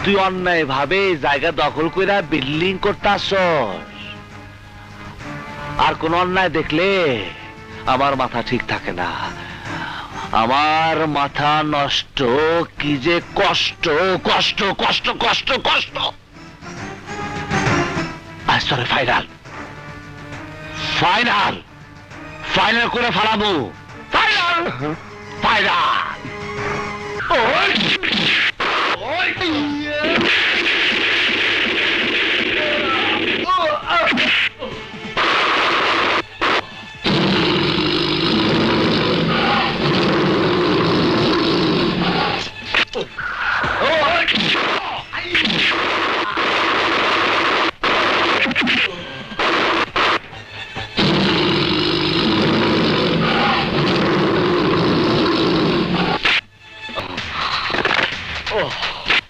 তুই অন্যায় ভাবে জায়গা দখল কইরা বিল্ডিং করতাছস। আর কোন অন্যায় দেখলে আমার মাথা ঠিক থাকে না। আমার মাথা নষ্ট, কি যে কষ্ট কষ্ট কষ্ট কষ্ট কষ্ট। আজ তোরে ফাইনাল ফাইনাল ফাইনাল করে ফেলাবো। Final final.